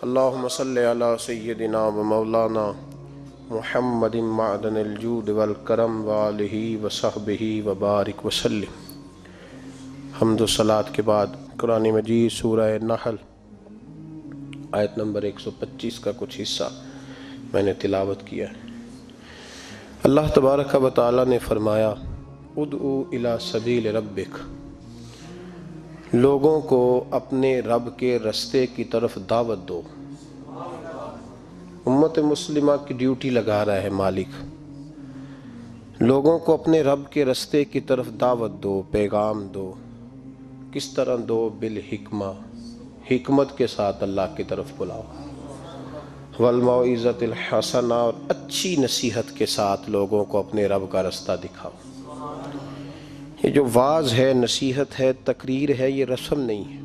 اللہم صلی علی سیدنا و مولانا محمد معدن الجود والکرم وآلہ وصحبہ وبارک وسلم۔ حمد و صلاۃ کے بعد قرآن مجید سورہ نحل آیت نمبر 125 کا کچھ حصہ میں نے تلاوت کیا ہے۔ اللہ تبارک و تعالی نے فرمایا ادعو الی سبیل ربک، لوگوں کو اپنے رب کے رستے کی طرف دعوت دو۔ امت مسلمہ کی ڈیوٹی لگا رہا ہے مالک، لوگوں کو اپنے رب کے رستے کی طرف دعوت دو، پیغام دو۔ کس طرح دو؟ بالحکمہ، حکمت کے ساتھ اللہ کی طرف بلاؤ، والموعظۃ الحسنہ، اور اچھی نصیحت کے ساتھ لوگوں کو اپنے رب کا رستہ دکھاؤ۔ یہ جو واعظ ہے، نصیحت ہے، تقریر ہے، یہ رسم نہیں ہے،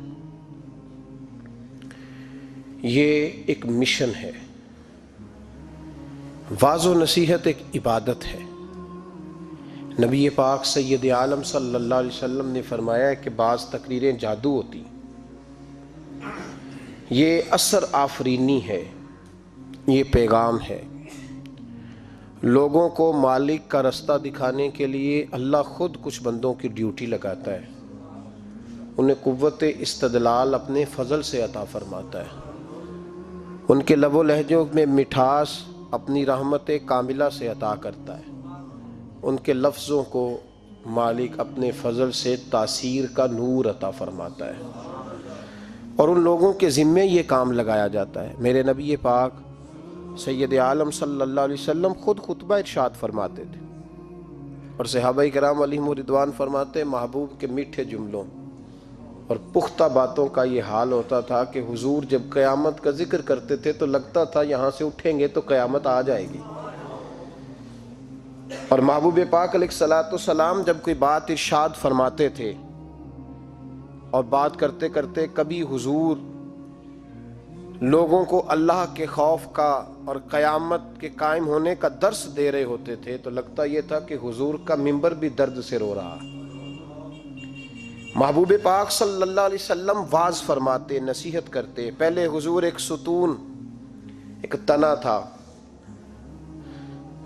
یہ ایک مشن ہے۔ واعظ و نصیحت ایک عبادت ہے۔ نبی پاک سید عالم صلی اللہ علیہ وسلم نے فرمایا ہے کہ بعض تقریریں جادو ہوتی، یہ اثر آفرینی ہے، یہ پیغام ہے۔ لوگوں کو مالک کا رستہ دکھانے کے لیے اللہ خود کچھ بندوں کی ڈیوٹی لگاتا ہے، انہیں قوت استدلال اپنے فضل سے عطا فرماتا ہے، ان کے لب و لہجوں میں مٹھاس اپنی رحمت کاملہ سے عطا کرتا ہے، ان کے لفظوں کو مالک اپنے فضل سے تاثیر کا نور عطا فرماتا ہے، اور ان لوگوں کے ذمے یہ کام لگایا جاتا ہے۔ میرے نبی پاک سید عالم صلی اللہ علیہ وسلم خود خطبہ ارشاد فرماتے تھے، اور صحابہ کرام علیہم رضوان فرماتے محبوب کے میٹھے جملوں اور پختہ باتوں کا یہ حال ہوتا تھا کہ حضور جب قیامت کا ذکر کرتے تھے تو لگتا تھا یہاں سے اٹھیں گے تو قیامت آ جائے گی، اور محبوب پاک علیہ الصلوۃ والسلام جب کوئی بات ارشاد فرماتے تھے اور بات کرتے کرتے کبھی حضور لوگوں کو اللہ کے خوف کا اور قیامت کے قائم ہونے کا درس دے رہے ہوتے تھے تو لگتا یہ تھا کہ حضور کا ممبر بھی درد سے رو رہا۔ محبوب پاک صلی اللہ علیہ وسلم واعظ فرماتے، نصیحت کرتے۔ پہلے حضور ایک ستون، ایک تنا تھا،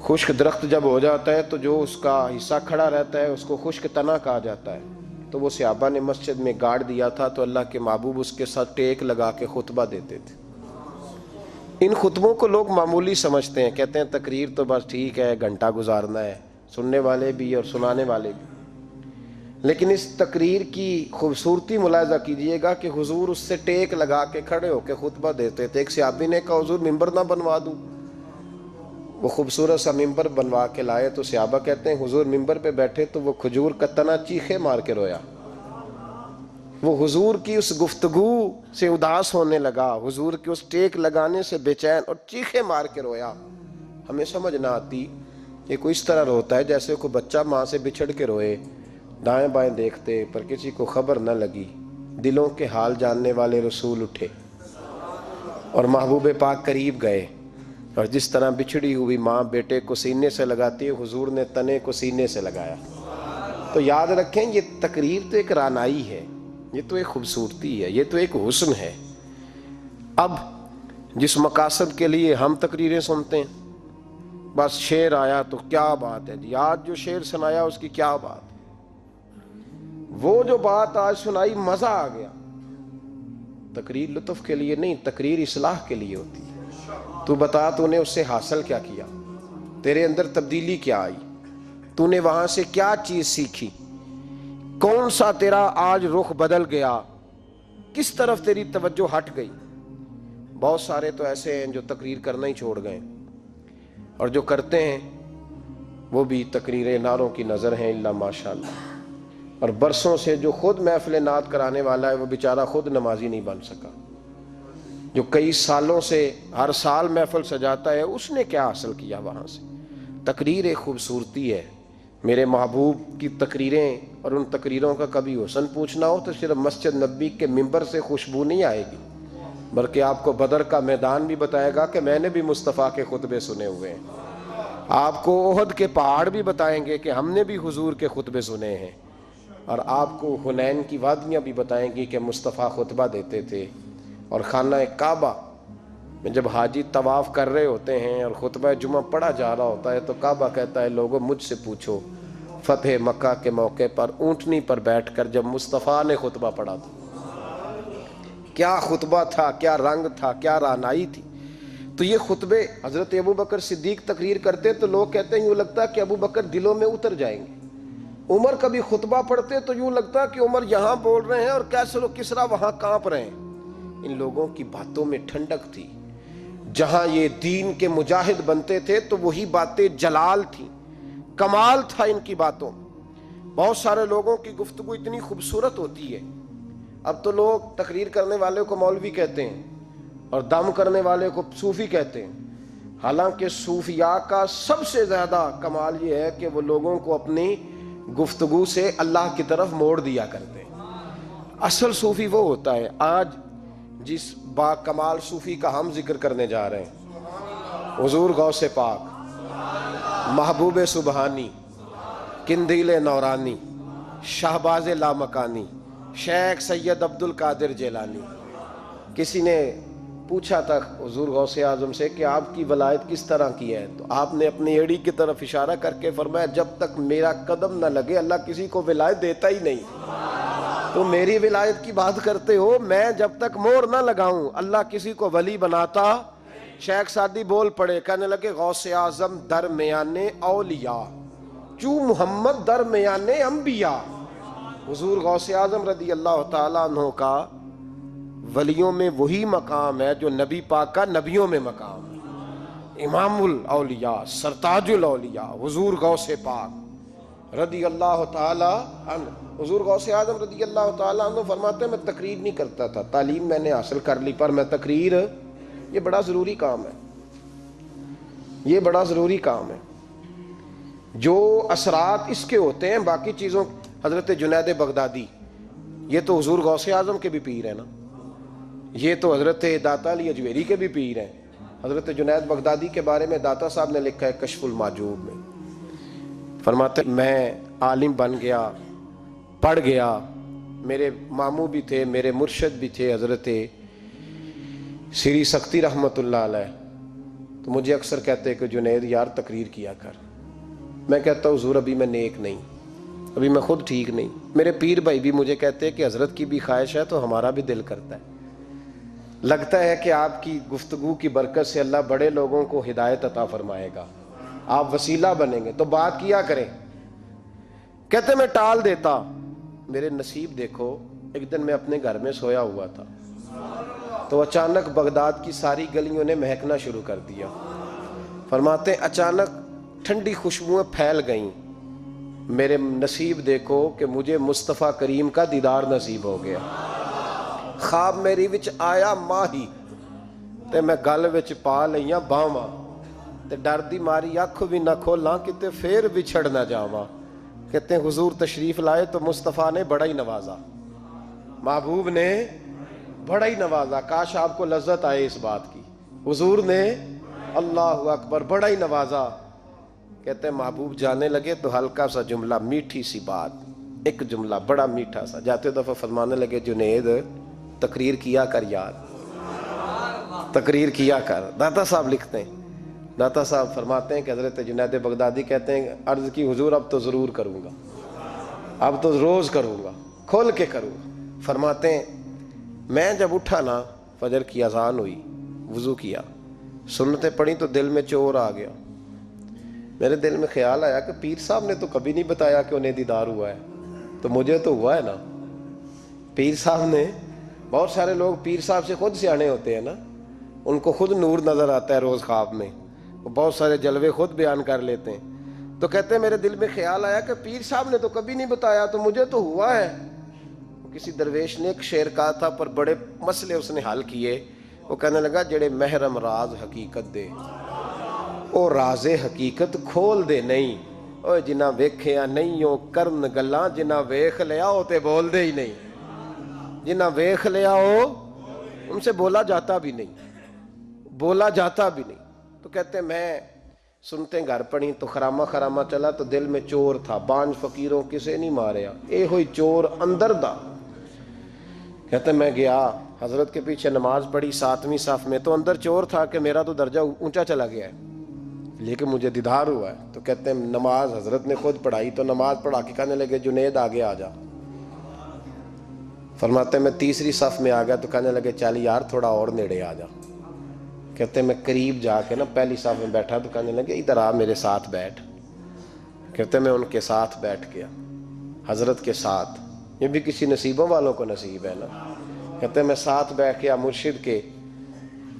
خشک درخت جب ہو جاتا ہے تو جو اس کا حصہ کھڑا رہتا ہے اس کو خشک تنا کہا جاتا ہے، تو وہ صحابہ نے مسجد میں گاڑ دیا تھا تو اللہ کے محبوب اس کے ساتھ ٹیک لگا کے خطبہ دیتے تھے۔ ان خطبوں کو لوگ معمولی سمجھتے ہیں، کہتے ہیں تقریر تو بس ٹھیک ہے، گھنٹہ گزارنا ہے، سننے والے بھی اور سنانے والے بھی، لیکن اس تقریر کی خوبصورتی ملاحظہ کیجئے گا کہ حضور اس سے ٹیک لگا کے کھڑے ہو کے خطبہ دیتے تھے۔ ایک صحابی نے کہا حضور ممبر نہ بنوا دوں، وہ خوبصورت سا ممبر بنوا کے لائے تو صحابہ کہتے ہیں حضور ممبر پہ بیٹھے تو وہ کھجور کا تنا چیخے مار کے رویا، وہ حضور کی اس گفتگو سے اداس ہونے لگا، حضور کے اس ٹیک لگانے سے بے چین اور چیخے مار کے رویا۔ ہمیں سمجھ نہ آتی کہ کوئی اس طرح روتا ہے جیسے کوئی بچہ ماں سے بچھڑ کے روئے، دائیں بائیں دیکھتے پر کسی کو خبر نہ لگی۔ دلوں کے حال جاننے والے رسول اٹھے اور محبوب پاک قریب گئے، اور جس طرح بچھڑی ہوئی ماں بیٹے کو سینے سے لگاتی ہے، حضور نے تنے کو سینے سے لگایا۔ تو یاد رکھیں یہ تقریر تو ایک رانائی ہے، یہ تو ایک خوبصورتی ہے، یہ تو ایک حسن ہے۔ اب جس مقاصد کے لیے ہم تقریریں سنتے ہیں، بس شعر آیا تو کیا بات ہے جی، آج جو شعر سنایا اس کی کیا بات ہے، وہ جو بات آج سنائی مزہ آ گیا۔ تقریر لطف کے لیے نہیں، تقریر اصلاح کے لیے ہوتی ہے۔ تو بتا تو نے اس سے حاصل کیا کیا، تیرے اندر تبدیلی کیا آئی، تو نے وہاں سے کیا چیز سیکھی، کون سا تیرا آج رخ بدل گیا، کس طرف تیری توجہ ہٹ گئی۔ بہت سارے تو ایسے ہیں جو تقریر کرنا ہی چھوڑ گئے، اور جو کرتے ہیں وہ بھی تقریریں نعروں کی نظر ہیں الا ماشاءاللہ، اور برسوں سے جو خود محفل نعت کرانے والا ہے وہ بیچارہ خود نمازی نہیں بن سکا، جو کئی سالوں سے ہر سال محفل سجاتا ہے اس نے کیا حاصل کیا وہاں سے۔ تقریر ایک خوبصورتی ہے۔ میرے محبوب کی تقریریں اور ان تقریروں کا کبھی حسن پوچھنا ہو تو صرف مسجد نبی کے ممبر سے خوشبو نہیں آئے گی، بلکہ آپ کو بدر کا میدان بھی بتائے گا کہ میں نے بھی مصطفیٰ کے خطبے سنے ہوئے ہیں، آپ کو احد کے پہاڑ بھی بتائیں گے کہ ہم نے بھی حضور کے خطبے سنے ہیں، اور آپ کو حنین کی وادیاں بھی بتائیں گی کہ مصطفیٰ خطبہ دیتے تھے، اور خانہ کعبہ میں جب حاجی طواف کر رہے ہوتے ہیں اور خطبہ جمعہ پڑھا جا رہا ہوتا ہے تو کعبہ کہتا ہے لوگوں مجھ سے پوچھو فتح مکہ کے موقع پر اونٹنی پر بیٹھ کر جب مصطفیٰ نے خطبہ پڑھا تھا، کیا خطبہ تھا، کیا رنگ تھا، کیا رعنائی تھی۔ تو یہ خطبے حضرت ابو بکر صدیق تقریر کرتے تو لوگ کہتے ہیں یوں لگتا کہ ابو بکر دلوں میں اتر جائیں گے، عمر کبھی خطبہ پڑھتے تو یوں لگتا کہ عمر یہاں بول رہے ہیں اور کیسر و کسریٰ وہاں کانپ رہے ہیں۔ ان لوگوں کی باتوں میں ٹھنڈک تھی، جہاں یہ دین کے مجاہد بنتے تھے تو وہی باتیں جلال تھیں، کمال تھا ان کی باتوں۔ بہت سارے لوگوں کی گفتگو اتنی خوبصورت ہوتی ہے، اب تو لوگ تقریر کرنے والے کو مولوی کہتے ہیں اور دم کرنے والے کو صوفی کہتے ہیں، حالانکہ صوفیاء کا سب سے زیادہ کمال یہ ہے کہ وہ لوگوں کو اپنی گفتگو سے اللہ کی طرف موڑ دیا کرتے ہیں۔ اصل صوفی وہ ہوتا ہے، آج جس با کمال صوفی کا ہم ذکر کرنے جا رہے ہیں، حضور غوث پاک، محبوب سبحانی، قندیل نورانی، شہباز لامکانی، شیخ سید عبد القادر جیلانی۔ کسی نے پوچھا تھا حضور غوث اعظم سے کہ آپ کی ولایت کس طرح کی ہے، تو آپ نے اپنی ایڑی کی طرف اشارہ کر کے فرمایا جب تک میرا قدم نہ لگے اللہ کسی کو ولایت دیتا ہی نہیں۔ تو میری ولایت کی بات کرتے ہو، میں جب تک مور نہ لگاؤں اللہ کسی کو ولی بناتا۔ شیخ سعدی بول پڑے، کہنے لگے غوث اعظم درمیان اولیاء جو محمد درمیان انبیاء۔ حضور غوث اعظم رضی اللہ تعالیٰ عنہ کا ولیوں میں وہی مقام ہے جو نبی پاک کا نبیوں میں مقام ہے۔ امام الاولیاء، سرتاج الاولیاء حضور غوث پاک رضی اللہ تعالیٰ عنہ۔ حضور غوث اعظم رضی اللہ تعالیٰ عنہ فرماتے ہیں میں تقریر نہیں کرتا تھا، تعلیم میں نے حاصل کر لی، پر میں تقریر، یہ بڑا ضروری کام ہے، یہ بڑا ضروری کام ہے۔ جو اثرات اس کے ہوتے ہیں باقی چیزوں، حضرت جنید بغدادی یہ تو حضور غوث اعظم کے بھی پیر ہیں نا، یہ تو حضرت داتا علی اجویری کے بھی پیر ہیں۔ حضرت جنید بغدادی کے بارے میں داتا صاحب نے لکھا ہے کشف المعجوب میں، فرماتے میں عالم بن گیا، پڑھ گیا، میرے ماموں بھی تھے، میرے مرشد بھی تھے حضرت سری سختی رحمت اللہ علیہ، تو مجھے اکثر کہتے کہ جنید یار تقریر کیا کر۔ میں کہتا ہوں حضور ابھی میں نیک نہیں، ابھی میں خود ٹھیک نہیں۔ میرے پیر بھائی بھی مجھے کہتے ہیں کہ حضرت کی بھی خواہش ہے تو ہمارا بھی دل کرتا ہے، لگتا ہے کہ آپ کی گفتگو کی برکت سے اللہ بڑے لوگوں کو ہدایت عطا فرمائے گا، آپ وسیلہ بنیں گے، تو بات کیا کریں۔ کہتے میں ٹال دیتا، میرے نصیب دیکھو، ایک دن میں اپنے گھر میں سویا ہوا تھا تو اچانک بغداد کی ساری گلیوں نے مہکنا شروع کر دیا۔ فرماتے اچانک ٹھنڈی خوشبوئیں پھیل گئیں، میرے نصیب دیکھو کہ مجھے مصطفیٰ کریم کا دیدار نصیب ہو گیا۔ خواب میری وچ آیا ماہی تے میں گل وچ پا لئیاں باواں تے ڈر دی ماری اکھ بھی نہ کھولاں کتے پھر بچھڑ نہ جاواں۔ کہتے ہیں حضور تشریف لائے تو مصطفیٰ نے بڑا ہی نوازا، محبوب نے بڑا ہی نوازا۔ کاش آپ کو لذت آئے اس بات کی، حضور نے اللہ اکبر بڑا ہی نوازا۔ کہتے ہیں محبوب جانے لگے تو ہلکا سا جملہ، میٹھی سی بات، ایک جملہ بڑا میٹھا سا، جاتے دفعہ فرمانے لگے جنید تقریر کیا کر یار، تقریر کیا کر۔ داتا صاحب لکھتے ہیں، داتا صاحب فرماتے ہیں کہ حضرت جنید بغدادی کہتے ہیں عرض کی حضور اب تو ضرور کروں گا، اب تو روز کروں گا، کھول کے کروں گا۔ فرماتے ہیں میں جب اٹھا نا، فجر کی اذان ہوئی، وضو کیا، سنتیں پڑھی تو دل میں چور آ گیا۔ میرے دل میں خیال آیا کہ پیر صاحب نے تو کبھی نہیں بتایا کہ انہیں دیدار ہوا ہے، تو مجھے تو ہوا ہے نا۔ پیر صاحب نے، بہت سارے لوگ پیر صاحب سے خود سیانے ہوتے ہیں نا، ان کو خود نور نظر آتا ہے روز خواب میں، وہ بہت سارے جلوے خود بیان کر لیتے ہیں۔ تو کہتے ہیں میرے دل میں خیال آیا کہ پیر صاحب نے تو کبھی نہیں بتایا تو مجھے تو ہوا ہے۔ کسی درویش نے ایک شعر کہا تھا پر بڑے مسئلے اس نے حل کیے۔ وہ کہنے لگا جڑے محرم راز حقیقت دے او راز حقیقت کھول دے نہیں، او جنہ ویکھیا نہیں او کرن گلاں، جنہ ویکھ لیا او تے بول دے ہی نہیں، جنہ ویکھ لیا ہو ان سے بولا جاتا بھی نہیں، بولا جاتا بھی نہیں۔ تو کہتے ہیں میں سنتے گھر پڑھی تو خرامہ خرامہ چلا تو دل میں چور تھا، بانج فقیروں کسے نہیں ماریا، اے ہوئی چور اندر دا۔ کہتے ہیں میں گیا حضرت کے پیچھے نماز پڑھی 7ویں صف میں، تو اندر چور تھا کہ میرا تو درجہ اونچا چلا گیا ہے لیکن مجھے دیدار ہوا ہے. تو کہتے ہیں نماز حضرت نے خود پڑھائی تو نماز پڑھا کے کہنے لگے جنید آگے آ جا. فرماتے ہیں میں تیسری صف میں آ گیا تو کہنے لگے چل یار تھوڑا اور نیڑے آ جا. کہتے ہیں میں قریب جا کے نا پہلی صف میں بیٹھا تو کہنے لگے ادھر آ میرے ساتھ بیٹھ. کہتے ہیں میں ان کے ساتھ بیٹھ گیا حضرت کے ساتھ. یہ بھی کسی نصیبوں والوں کو نصیب ہے نا. کہتے ہیں میں ساتھ بیٹھ گیا مرشد کے.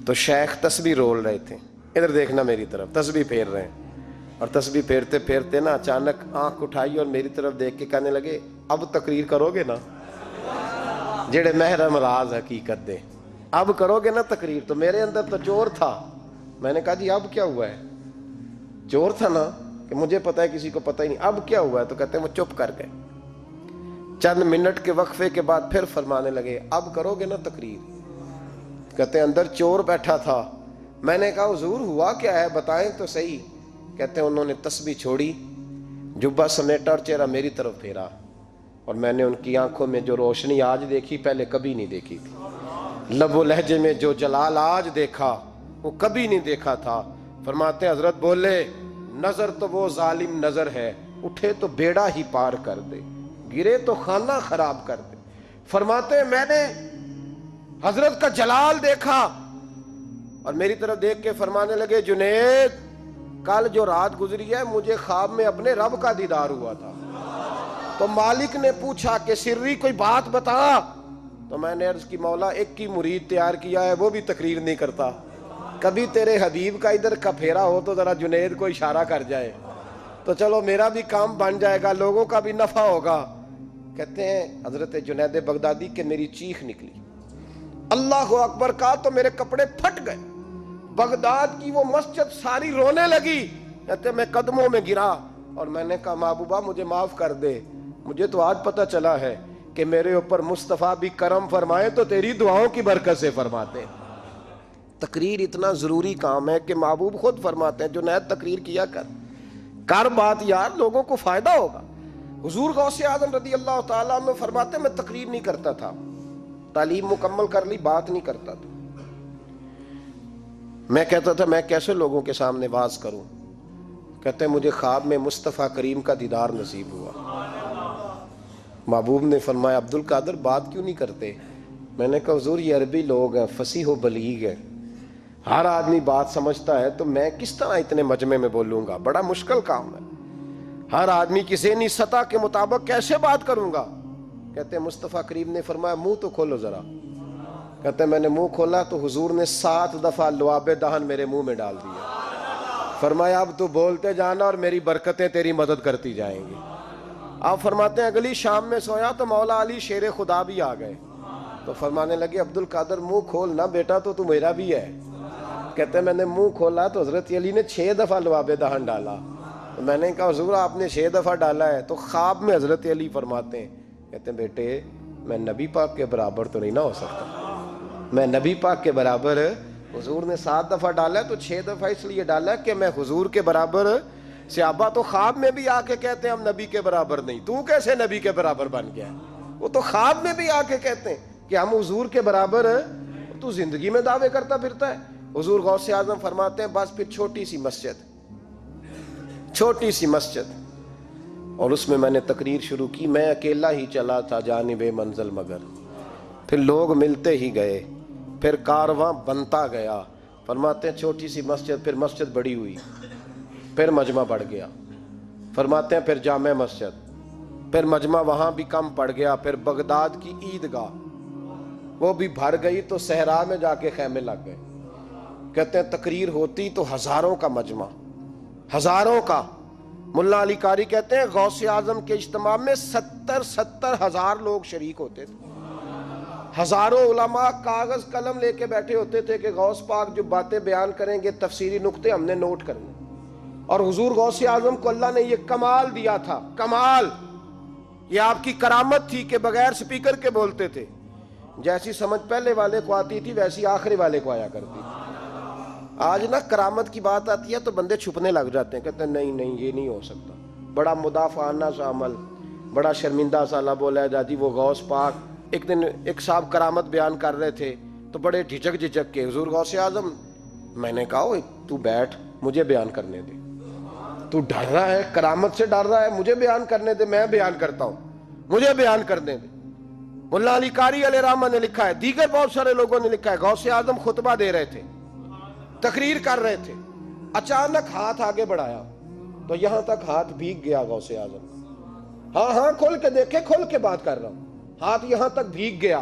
تو شیخ تسبیح رول رہے تھے، ادھر دیکھنا میری طرف، تسبیح پھیر رہے ہیں. اور تسبیح پھیرتے پھیرتے نا اچانک آنکھ اٹھائی اور میری طرف دیکھ کے کہنے لگے اب تقریر کرو گے نا، جڑے محرم راز حقیقت دے، اب کرو گے نا تقریر. تو میرے اندر تو چور تھا. میں نے کہا جی اب کیا ہوا ہے؟ چور تھا نا کہ مجھے پتا ہے کسی کو پتہ ہی نہیں، اب کیا ہوا ہے؟ تو کہتے ہیں وہ چپ کر گئے. چند منٹ کے وقفے کے بعد پھر فرمانے لگے اب کرو گے نا تقریر. کہتے ہیں اندر چور بیٹھا تھا. میں نے کہا حضور ہوا کیا ہے بتائیں تو صحیح. کہتے ہیں انہوں نے تسبیح چھوڑی، جبہ سمیٹا اور چہرہ میری طرف پھیرا، اور میں نے ان کی آنکھوں میں جو روشنی آج دیکھی پہلے کبھی نہیں دیکھی تھی. لب و لہجے میں جو جلال آج دیکھا وہ کبھی نہیں دیکھا تھا. فرماتے ہیں حضرت بولے نظر تو وہ ظالم نظر ہے، اٹھے تو بیڑا ہی پار کر دے، گرے تو خانہ خراب کر دے. فرماتے ہیں میں نے حضرت کا جلال دیکھا اور میری طرف دیکھ کے فرمانے لگے جنید کل جو رات گزری ہے مجھے خواب میں اپنے رب کا دیدار ہوا تھا. تو مالک نے پوچھا کہ سری کوئی بات بتا. تو میں نے عرض کی مولا ایک کی مرید تیار کیا ہے وہ بھی تقریر نہیں کرتا، کبھی تیرے حبیب کا ادھر کا پھیرا ہو تو ذرا جنید کو اشارہ کر جائے تو چلو میرا بھی کام بن جائے گا، لوگوں کا بھی نفع ہوگا. کہتے ہیں حضرت جنید بغدادی کہ میری چیخ نکلی، اللہ اکبر کہا تو میرے کپڑے پھٹ گئے. بغداد کی وہ مسجد ساری رونے لگی. کہتے میں قدموں میں گرا اور میں نے کہا محبوبہ مجھے معاف کر دے، مجھے تو آج پتہ چلا ہے کہ میرے اوپر مصطفیٰ بھی کرم فرمائے تو تیری دعاؤں کی برکت سے فرماتے. تقریر اتنا ضروری کام ہے کہ محبوب خود فرماتے ہیں جنید تقریر کیا کر بات یار لوگوں کو فائدہ ہوگا. حضور غوث اعظم رضی اللہ تعالیٰ عنہ فرماتے ہیں میں تقریر نہیں کرتا تھا، تعلیم مکمل کر لی بات نہیں کرتا تھا. میں کہتا تھا میں کیسے لوگوں کے سامنے واز کروں. کہتے ہیں مجھے خواب میں مصطفیٰ کریم کا دیدار نصیب ہوا. محبوب نے فرمایا عبد القادر بات کیوں نہیں کرتے؟ میں نے کہا حضور یہ عربی لوگ ہیں، فصیح و بلیغ ہیں، ہر آدمی بات سمجھتا ہے تو میں کس طرح اتنے مجمع میں بولوں گا، بڑا مشکل کام ہے، ہر آدمی کی ذہنی سطح کے مطابق کیسے بات کروں گا. کہتے ہیں مصطفیٰ کریم نے فرمایا منہ تو کھولو ذرا. کہتے ہیں میں نے منہ کھولا تو حضور نے 7 دفعہ لعاب دہن میرے منہ میں ڈال دیا. فرمایا اب تو بولتے جانا اور میری برکتیں تیری مدد کرتی جائیں گی. آپ فرماتے ہیں اگلی شام میں سویا تو مولا علی شیر خدا بھی آ گئے. تو فرمانے لگے عبد القادر منہ کھول نہ بیٹا تو میرا بھی ہے. کہتے ہیں میں نے منہ کھولا تو حضرت علی نے 6 دفعہ لعاب دہن ڈالا. تو میں نے کہا حضور آپ نے 6 دفعہ ڈالا ہے. تو خواب میں حضرت علی فرماتے ہیں کہتے ہیں بیٹے میں نبی پاک کے برابر تو نہیں نہ ہو سکتا، میں نبی پاک کے برابر، حضور نے 7 دفعہ ڈالا ہے تو 6 دفعہ اس لیے ڈالا کہ میں حضور کے برابر. صحابہ تو خواب میں بھی آ کے کہتے ہیں ہم نبی کے برابر نہیں، تو کیسے نبی کے برابر بن گیا؟ وہ تو خواب میں بھی آ کے کہتے ہیں کہ ہم حضور کے برابر، تو زندگی میں دعوے کرتا پھرتا ہے. حضور غوث اعظم فرماتے ہیں بس پھر چھوٹی سی مسجد اور اس میں نے تقریر شروع کی. میں اکیلا ہی چلا تھا جانب منزل مگر، پھر لوگ ملتے ہی گئے، پھر کارواں بنتا گیا. فرماتے ہیں چھوٹی سی مسجد، پھر مسجد بڑی ہوئی، پھر مجمع بڑھ گیا. فرماتے ہیں پھر جامع مسجد، پھر مجمع وہاں بھی کم پڑ گیا. پھر بغداد کی عیدگاہ وہ بھی بھر گئی تو صحرا میں جا کے خیمے لگ گئے. کہتے ہیں تقریر ہوتی تو ہزاروں کا مجمع، ہزاروں کا. ملا علی قاری کہتے ہیں غوث اعظم کے اجتماع میں 70 ہزار لوگ شریک ہوتے تھے. ہزاروں علماء کاغذ قلم لے کے بیٹھے ہوتے تھے کہ غوث پاک جو باتیں بیان کریں گے تفسیری نقطے ہم نے نوٹ کرنے. اور حضور غوث اعظم کو اللہ نے یہ کمال دیا تھا، کمال، یہ آپ کی کرامت تھی کہ بغیر سپیکر کے بولتے تھے. جیسی سمجھ پہلے والے کو آتی تھی ویسی آخری والے کو آیا کرتی تھی. آج نا کرامت کی بات آتی ہے تو بندے چھپنے لگ جاتے ہیں، کہتے ہیں نہیں یہ نہیں ہو سکتا، بڑا مدافعانہ سا عمل، بڑا شرمندہ سا بولا ہے جی وہ غوث پاک ایک دن ایک صاحب کرامت بیان کر رہے تھے تو بڑے جھجک جھجک کے حضور غوث اعظم، میں نے کہا تو بیٹھ مجھے بیان کرنے دے، تو ڈر رہا ہے، کرامت سے ڈر رہا ہے، مجھے بیان کرنے دے، میں بیان کرتا ہوں، مجھے بیان کرنے دے۔ ملا علی قاری علیہ رحمہ نے لکھا ہے، دیگر بہت سارے لوگوں نے لکھا ہے، غوث اعظم خطبہ دے رہے تھے، تقریر کر رہے تھے، اچانک ہاتھ آگے بڑھایا تو یہاں تک ہاتھ بھیگ گیا غوث اعظم۔ ہاں کھول کے دیکھے، کھول کے بات کر رہا ہوں، ہاتھ یہاں تک بھیگ گیا۔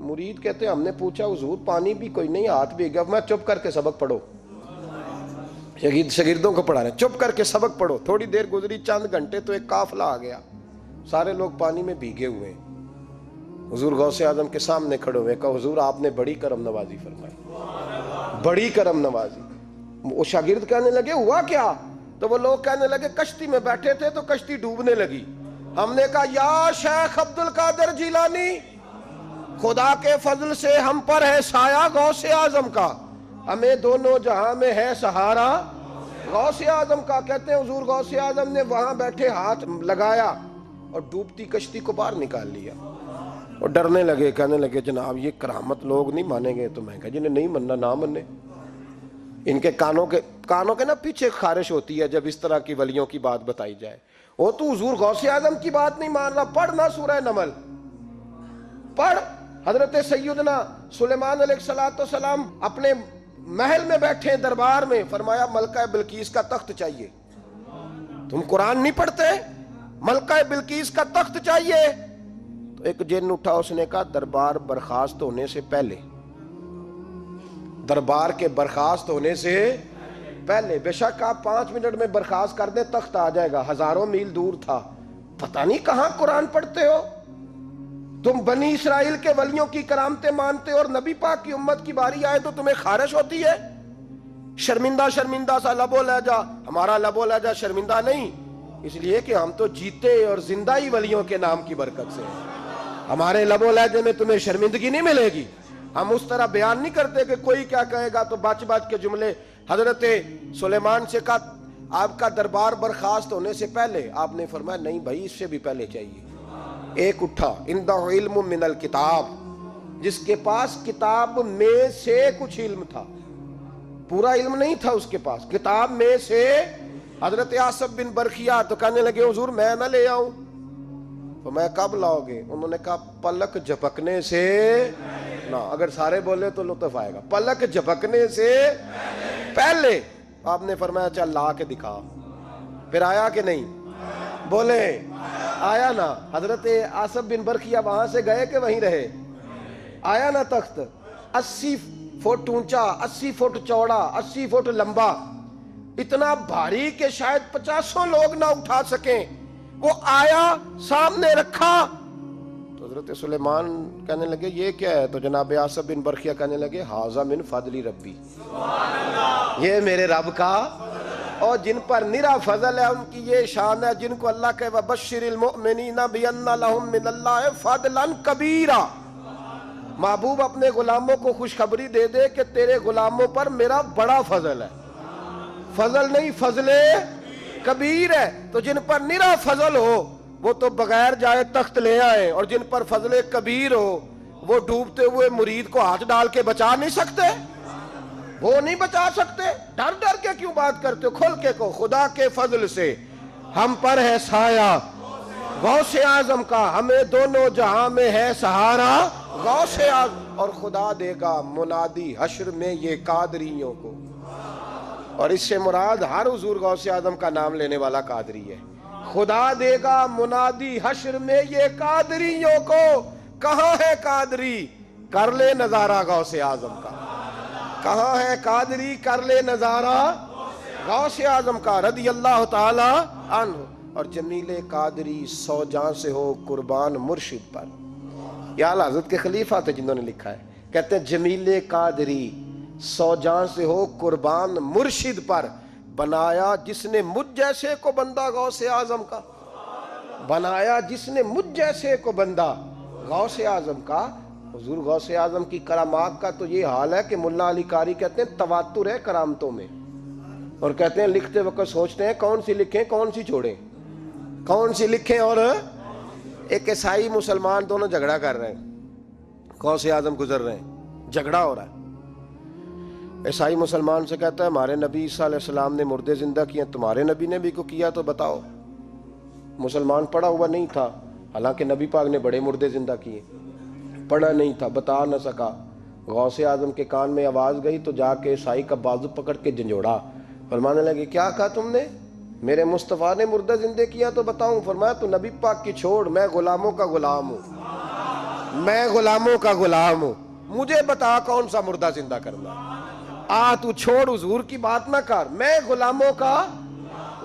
مرید کہتے ہیں ہم نے پوچھا حضور پانی بھی کوئی نہیں، ہاتھ بھیگ گیا۔ میں چپ کر کے سبق پڑھو، شاگردوں کو پڑھا رہے ہیں، چپ کر کے سبق پڑھو۔ تھوڑی دیر گزری، چند گھنٹے تو ایک قافلہ آ گیا، سارے لوگ پانی میں بھیگے ہوئے ہیں۔ حضور غوث اعظم کے سامنے کھڑے ہوئے، کہا حضور آپ نے بڑی کرم نوازی فرمائی، بڑی کرم نوازی۔ وہ شاگرد کہنے لگے ہوا کیا؟ تو وہ لوگ کہنے لگے کشتی میں بیٹھے تھے تو کشتی ڈوبنے لگی، ہم نے کہا یا شیخ عبد القادر جیلانی، خدا کے فضل سے ہم پر ہے سایہ غوث اعظم کا، ہمیں دونوں جہاں میں ہے سہارا غوث اعظم کا۔ کہتے ہیں حضور غوث اعظم نے وہاں بیٹھے ہاتھ لگایا اور ڈوبتی کشتی کو باہر نکال لیا، اور ڈرنے لگے، کہنے لگے جناب یہ کرامت لوگ نہیں مانیں گے۔ تو میں کہا جنہیں نہیں مننا نہ مننے، ان کے کانوں کے نا پیچھے خارش ہوتی ہے جب اس طرح کی ولیوں کی بات بتائی جائے۔ وہ تو حضور غوث اعظم کی بات نہیں مان رہا، پڑھنا سورہ نمل پڑھ۔ حضرت سیدنا سلیمان علیہ السلام اپنے محل میں بیٹھے دربار میں، فرمایا ملکہ بلقیس کا تخت چاہیے۔ تم قرآن نہیں پڑھتے؟ ملکہ بلقیس کا تخت چاہیے۔ تو ایک جن اٹھا، اس نے کہا دربار برخاست ہونے سے پہلے، دربار کے برخاست ہونے سے پہلے، بے شک آپ 5 منٹ میں برخاست کر دیں تخت آ جائے گا، ہزاروں میل دور تھا۔ پتہ نہیں کہاں قرآن پڑھتے ہو تم، بنی اسرائیل کے ولیوں کی کرامتیں مانتے ہو، اور نبی پاک کی امت کی باری آئے تو تمہیں خارش ہوتی ہے۔ شرمندہ سا لب و لہجہ، ہمارا لب و لہجہ شرمندہ نہیں، اس لیے کہ ہم تو جیتے اور زندہ ہی ولیوں کے نام کی برکت سے ہیں۔ ہمارے لب و لہجے میں تمہیں شرمندگی نہیں ملے گی، ہم اس طرح بیان نہیں کرتے کہ کوئی کیا کہے گا تو بچ کے جملے۔ حضرت سلیمان سے کہا آپ کا دربار برخاست ہونے سے پہلے، آپ نے فرمایا نہیں بھائی، اس سے بھی پہلے چاہیے۔ ایک اٹھا، عندہ علم من الکتاب، جس کے پاس کتاب میں سے کچھ علم تھا، پورا علم نہیں تھا اس کے پاس، کتاب میں سے۔ حضرت آصف بن برخیہ تو کہنے لگے حضور میں نہ لے آؤں؟ تو میں کب لاؤ گے؟ انہوں نے کہا پلک جھپکنے سے نہ، اگر سارے بولے تو لطف آئے گا، پلک جھپکنے سے پہلے۔ آپ نے فرمایا چل لا کے دکھا۔ پھر آیا کہ نہیں؟ بولے آیا نا۔ حضرت آصف بن برخیہ وہاں سے گئے کہ وہیں رہے؟ آیا نا تخت، 80 فٹ اونچا، 80 فٹ چوڑا، 80 فٹ لمبا، اتنا بھاری کہ شاید 50 لوگ نہ اٹھا سکیں۔ وہ آیا، سامنے رکھا تو حضرت سلیمان کہنے لگے یہ کیا ہے؟ تو جناب آصف بن برخیہ کہنے لگے ھذا من فضل ربی، یہ میرے رب کا، اور جن پر نرا فضل ہے ان کی یہ شان ہے، جن کو اللہ کے وبشر المؤمنین بان لہم من اللہ فضلا کبیرا۔ محبوب اپنے غلاموں کو خوشخبری دے دے کہ تیرے غلاموں پر میرا بڑا فضل ہے، فضل نہیں فضل کبیر ہے۔ تو جن پر نرا فضل ہو وہ تو بغیر جائے تخت لے آئے، اور جن پر فضل کبیر ہو وہ ڈوبتے ہوئے مرید کو ہاتھ ڈال کے بچا نہیں سکتے، وہ نہیں بچا سکتے۔ ڈر کے کیوں بات کرتے ہو؟ کھل کے کو، خدا کے فضل سے ہم پر ہے سایہ غوث اعظم کا، ہمیں دونوں جہاں میں ہے سہارا غوث اعظم، اور خدا دے گا منادی حشر میں یہ قادریوں کو۔ اور اس سے مراد ہر حضور غوث اعظم کا نام لینے والا قادری ہے۔ خدا دے گا منادی حشر میں یہ قادریوں کو، کہاں ہے قادری؟ کر لے نظارہ غوث اعظم کا، کہاں ہے قادری؟ کر لے نظارہ غوث اعظم کا رضی اللہ تعالی عنہ۔ اور جمیل قادری 100 جان سے ہو قربان مرشد پر، یہ اعلیٰ حضرت کے خلیفہ تھے جنہوں نے لکھا ہے، کہتے ہیں جمیل قادری 100 جان سے ہو قربان مرشد پر، بنایا جس نے مجھ جیسے کو بندہ غوث اعظم کا، بنایا جس نے مجھ جیسے کو بندہ غوث اعظم کا۔ حضور غوث اعظم کی کرامات کا تو یہ حال ہے کہ ملا علی قاری کہتے ہیں تواتر ہے کرامتوں میں، اور کہتے ہیں لکھتے وقت سوچتے ہیں کون سی لکھیں کون سی چھوڑیں، کون سی لکھیں اور ایک عیسائی مسلمان دونوں جھگڑا کر رہے ہیں، غوث اعظم گزر رہے ہیں، جھگڑا ہو رہا ہے۔ عیسائی مسلمان سے کہتا ہے ہمارے نبی عیسیٰ علیہ السلام نے مردے زندہ کیے، تمہارے نبی نے بھی کو کیا تو بتاؤ۔ مسلمان پڑھا ہوا نہیں تھا، حالانکہ نبی پاک نے بڑے مردے زندہ کیے، پڑھا نہیں تھا، بتا نہ سکا۔ غوث اعظم کے کان میں آواز گئی تو جا کے عیسائی کا بازو پکڑ کے جھنجھوڑا، فرمانے لگے کیا کہا تم نے؟ میرے مصطفیٰ نے مردہ زندہ کیا تو بتاؤں؟ فرمایا تو نبی پاک کی چھوڑ، میں غلاموں کا غلام ہوں، میں غلاموں کا غلام ہوں، مجھے بتا کون سا مردہ زندہ کرنا ہے۔ تو چھوڑ حضور کی بات نہ کر، میں غلاموں کا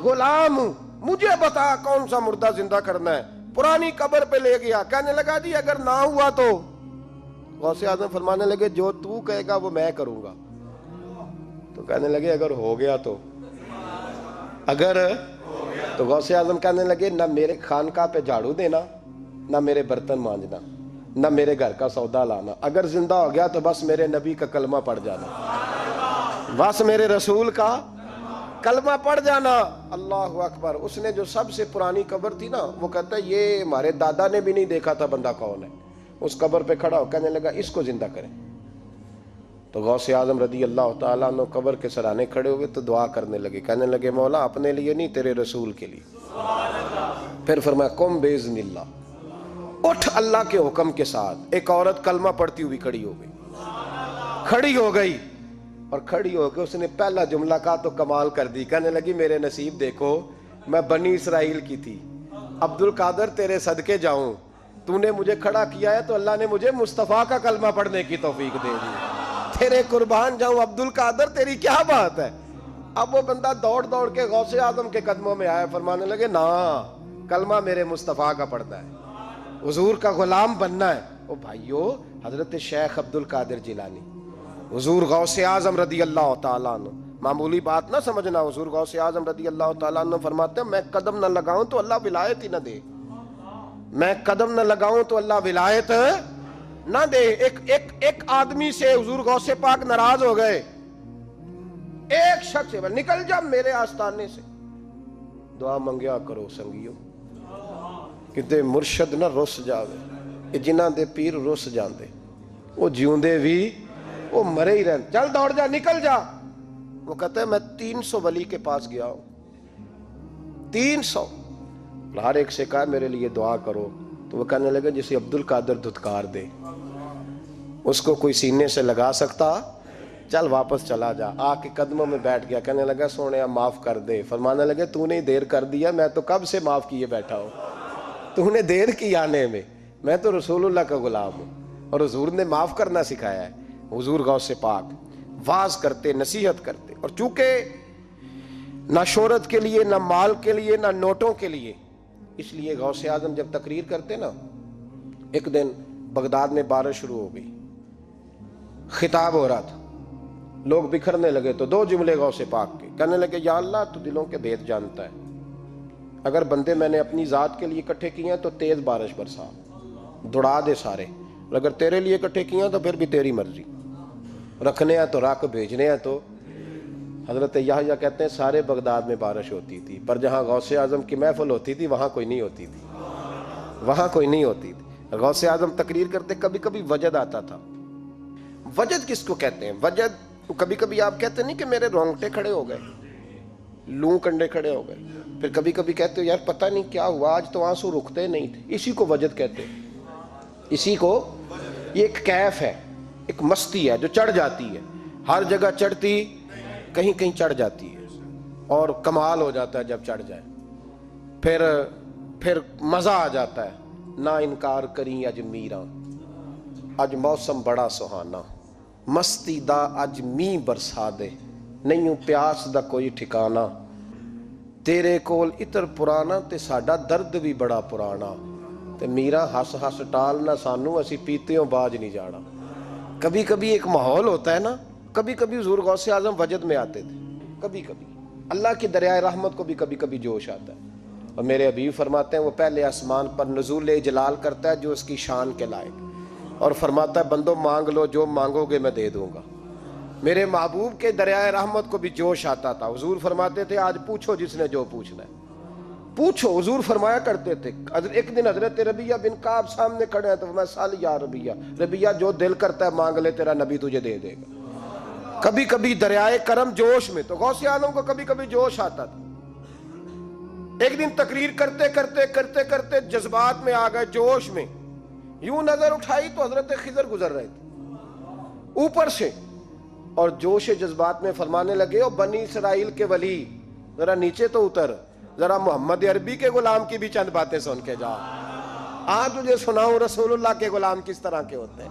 غلام ہوں، مجھے بتا کون سا مردہ زندہ کرنا ہے۔ پرانی قبر پہ لے گیا، کہنے لگا جی اگر نہ ہوا تو؟ غوث اعظم فرمانے لگے جو تو کہے گا وہ میں کروں گا۔ تو کہنے لگے اگر ہو گیا تو؟ اگر تو غوث اعظم کہنے لگے نہ میرے خانقاہ پہ جھاڑو دینا، نہ میرے برتن مانجنا، نہ میرے گھر کا سودا لانا، اگر زندہ ہو گیا تو بس میرے نبی کا کلمہ پڑھ جانا، بس میرے رسول کا کلمہ پڑھ جانا۔ اللہ اکبر۔ اس نے جو سب سے پرانی قبر تھی نا، وہ کہتا ہے یہ ہمارے دادا نے بھی نہیں دیکھا تھا بندہ کون ہے۔ اس قبر پہ کھڑا ہو کہنے لگا اس کو زندہ کریں۔ تو غوث اعظم رضی اللہ تعالیٰ عنہ قبر کے سرانے کھڑے ہوئے تو دعا کرنے لگے، کہنے لگے مولا اپنے لیے نہیں، تیرے رسول کے لیے۔ پھر فرمایا قم باذن اللہ، اٹھ اللہ کے حکم کے ساتھ۔ ایک عورت کلمہ پڑھتی ہوئی کھڑی ہو گئی، کھڑی ہو گئی، اور کھڑی ہو کے اس نے پہلا جملہ کہا تو کمال کر دی، کہنے لگی میرے نصیب دیکھو، میں بنی اسرائیل کی تھی، عبد القادر تیرے صدقے جاؤں، تو نے مجھے کھڑا کیا ہے تو اللہ نے مجھے مصطفیٰ کا کلمہ پڑھنے کی توفیق دے دی، تیرے قربان جاؤں عبد القادر، تیری کیا بات ہے۔ اب وہ بندہ دوڑ دوڑ کے غوث اعظم کے قدموں میں آیا، فرمانے لگے نا کلمہ میرے مصطفیٰ کا پڑھنا ہے، حضور کا غلام بننا ہے۔ او بھائیو، حضرت شیخ عبد القادر جیلانی، حضور غوث اعظم رضی اللہ تعالیٰ عنہ، معمولی بات نہ سمجھنا، حضور غوث اعظم رضی اللہ تعالیٰ عنہ فرماتے ہیں میں قدم نہ لگاؤں تو اللہ ولایت ہی نہ دے، میں قدم نہ لگاؤں تو اللہ ولایت نہ دے۔ ایک آدمی سے حضور غوث پاک ناراض ہو گئے، ایک شخص سے نکل جا میرے آستانے سے، دعا منگیا کرو سنگیو، کتے مرشد نہ رس جاوے، جنہاں دے پیر رس جاندے، وہ جیوندے بھی وہ مرے ہی رہن، چل دوڑ جا، نکل جا۔ وہ کہتا ہے میں 300 ولی کے پاس گیا ہوں، 300، ہر ایک سے کہا میرے لیے دعا کرو۔ تو وہ کہنے لگا جسے عبد القادر دھتکار دے اس کو کوئی سینے سے لگا سکتا؟ چل واپس چلا جا۔ آ کے قدموں میں بیٹھ گیا، کہنے لگا سونے معاف کر دے۔ فرمانے لگے تو نے دیر کر دیا، میں تو کب سے معاف کیے بیٹھا ہوں، تو نے دیر کی آنے میں تو رسول اللہ کا غلام ہوں، اور حضور نے معاف کرنا سکھایا ہے۔ حضور غوث پاک واز کرتے، نصیحت کرتے، اور چونکہ نہ شہرت کے لیے، نہ مال کے لیے، نہ نوٹوں کے لیے، اس لیے غوث اعظم جب تقریر کرتے نا، ایک دن بغداد میں بارش شروع ہو گئی، خطاب ہو رہا تھا، لوگ بکھرنے لگے تو 2 جملے غوث پاک کے، کہنے لگے یا اللہ تو دلوں کے بھید جانتا ہے، اگر بندے میں نے اپنی ذات کے لیے اکٹھے کیے ہیں تو تیز بارش برسا، دوڑا دے سارے، اور اگر تیرے لیے اکٹھے کیے ہیں تو پھر بھی تیری مرضی، رکھنے ہیں تو رکھ، بھیجنے ہیں تو۔ حضرت یحییٰ کہتے ہیں سارے بغداد میں بارش ہوتی تھی، پر جہاں غوث اعظم کی محفل ہوتی تھی وہاں کوئی نہیں ہوتی تھی، وہاں کوئی نہیں ہوتی تھی۔ غوث اعظم تقریر کرتے کبھی کبھی وجد آتا تھا۔ وجد کس کو کہتے ہیں؟ وجد کبھی کبھی آپ کہتے نہیں کہ میرے رونگٹے کھڑے ہو گئے، لوں کنڈے کھڑے ہو گئے، پھر کبھی کبھی کہتے ہو یار پتہ نہیں کیا ہوا آج تو آنسو رکتے نہیں تھے، اسی کو وجد کہتے ہیں۔ اسی کو، یہ ایک کیف ہے، ایک مستی ہے جو چڑھ جاتی ہے، ہر جگہ چڑھتی، کہیں کہیں چڑھ جاتی ہے، اور کمال ہو جاتا ہے جب چڑھ جائے، پھر مزہ آ جاتا ہے۔ نہ انکار کریں اج میراں، اج موسم بڑا سہانا، مستی دا اج می برسا دے، نہیں پیاس دا کوئی ٹھکانا، تیرے کول اتر پرانا تے ساڈا درد بھی بڑا پرانا، تے میرا ہس ہس ٹال نہ سانو اسی پیتیوں باج نہیں جانا۔ کبھی کبھی ایک ماحول ہوتا ہے نا، کبھی کبھی حضور غوث اعظم وجد میں آتے تھے، کبھی کبھی اللہ کی دریائے رحمت کو بھی کبھی کبھی جوش آتا ہے، اور میرے حبیب فرماتے ہیں وہ پہلے آسمان پر نزول جلال کرتا ہے جو اس کی شان کے لائق، اور فرماتا ہے بندوں مانگ لو جو مانگو گے میں دے دوں گا۔ میرے محبوب کے دریائے رحمت کو بھی جوش آتا تھا، حضور فرماتے تھے آج پوچھو جس نے جو پوچھنا ہے، پوچھو، حضور فرمایا کرتے تھے، ایک دن حضرت ربیہ بن کعب سامنے کھڑے ہیں تو میں سال یا ربیہ، ربیہ جو دل کرتا ہے مانگ لے، تیرا نبی تجھے دے دے گا۔ کبھی کبھی دریائے کرم جوش میں، تو غوث اعظم کو کبھی کبھی جوش آتا تھا۔ ایک دن تقریر کرتے کرتے کرتے کرتے جذبات میں آ گئے، جوش میں، یوں نظر اٹھائی تو حضرت خضر گزر رہے تھے اوپر سے، اور جوش جذبات میں فرمانے لگے، او بنی اسرائیل کے ولی، ذرا نیچے تو اتر، ذرا محمد عربی کے غلام کی بھی چند باتیں سن کے جا، آج تجھے سناؤں رسول اللہ کے غلام کس طرح کے ہوتے ہیں۔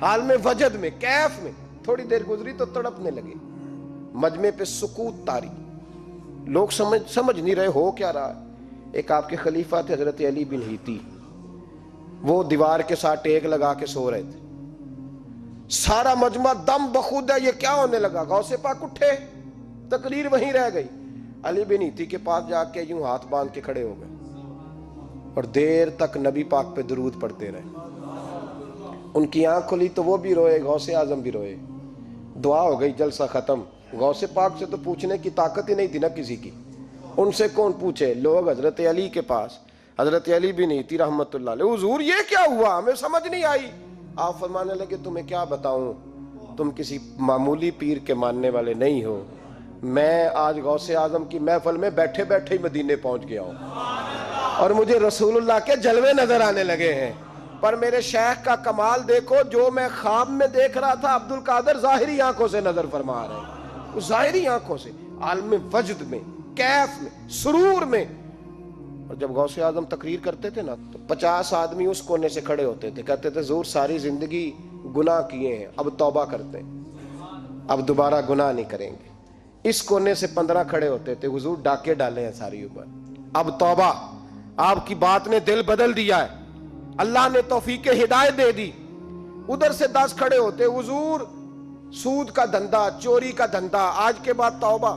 حال میں وجد میں، کیف میں، تھوڑی دیر گزری تو تڑپنے لگے۔ مجمع پہ سکوت طاری، لوگ سمجھ نہیں رہے ہو کیا رہا ہے۔ ایک آپ کے خلیفہ تھے حضرت علی بن ہیتی، وہ دیوار کے ساتھ ٹیک لگا کے سو رہے تھے، سارا مجمع دم بخود ہے، یہ کیا ہونے لگا؟ غوث پاک اٹھے، تقریر وہیں رہ گئی، علی بن ہیتی کے پاس جا کے یوں ہاتھ باندھ کے کھڑے ہو گئے اور دیر تک نبی پاک پہ درود پڑھتے رہے۔ ان کی آنکھ کھلی تو وہ بھی روئے، غوث اعظم بھی روئے، دعا ہو گئی، جلسہ ختم۔ غوث پاک سے تو پوچھنے کی طاقت ہی نہیں تھی نا کسی کی، ان سے کون پوچھے؟ لوگ حضرت علی کے پاس، حضرت علی بن ہیتی رحمت اللہ علیہ، حضور یہ کیا ہوا؟ ہمیں سمجھ نہیں آئی۔ آپ فرمانے لگے، تمہیں کیا بتاؤں، تم کسی معمولی پیر کے ماننے والے نہیں ہو، میں آج غوث اعظم کی محفل میں بیٹھے بیٹھے ہی مدینے پہنچ گیا ہوں اور مجھے رسول اللہ کے جلوے نظر آنے لگے ہیں، پر میرے شیخ کا کمال دیکھو، جو میں خواب میں دیکھ رہا تھا عبد القادر ظاہری آنکھوں سے نظر فرما رہے ہیں، ظاہری آنکھوں سے، عالم وجد میں، کیف میں، سرور میں۔ اور جب غوث اعظم تقریر کرتے تھے نا تو 50 آدمی اس کونے سے کھڑے ہوتے تھے، کہتے تھے حضور ساری زندگی گناہ کیے ہیں، اب توبہ کرتے ہیں، اب دوبارہ گناہ نہیں کریں گے۔ اس کونے سے 15 کھڑے ہوتے تھے، حضور ڈاکے ڈالے ہیں ساری اوپر، اب توبہ، آپ کی بات نے دل بدل دیا ہے، اللہ نے توفیق ہدایت دے دی۔ ادھر سے 10 کھڑے ہوتے، حضور سود کا دھندا، چوری کا دھندا، آج کے بعد توبہ۔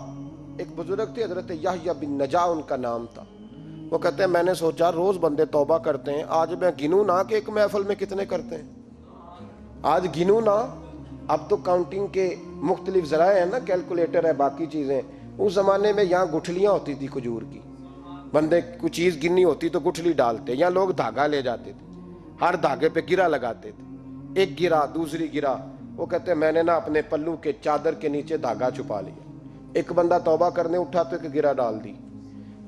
ایک بزرگ تھے حضرت یحییٰ بن نجا ان کا نام تھا، وہ کہتے ہیں میں نے سوچا روز بندے توبہ کرتے ہیں، آج میں گنوں نہ کہ ایک محفل میں کتنے کرتے ہیں، آج گنوں نہ۔ اب تو کاؤنٹنگ کے مختلف ذرائع ہیں نا، کیلکولیٹر ہے، باقی چیزیں، اس زمانے میں یہاں گٹھلیاں ہوتی تھی کھجور کی، بندے کوئی چیز گننی ہوتی تو گٹھلی ڈالتے، یا لوگ دھاگا لے جاتے تھے، ہر دھاگے پہ گرہ لگاتے تھے، ایک گرہ دوسری گرہ، وہ کہتے ہیں میں نے نا اپنے پلو کے چادر کے نیچے دھاگا چھپا لیا، ایک بندہ توبہ کرنے اٹھا تو ایک گرہ ڈال دی،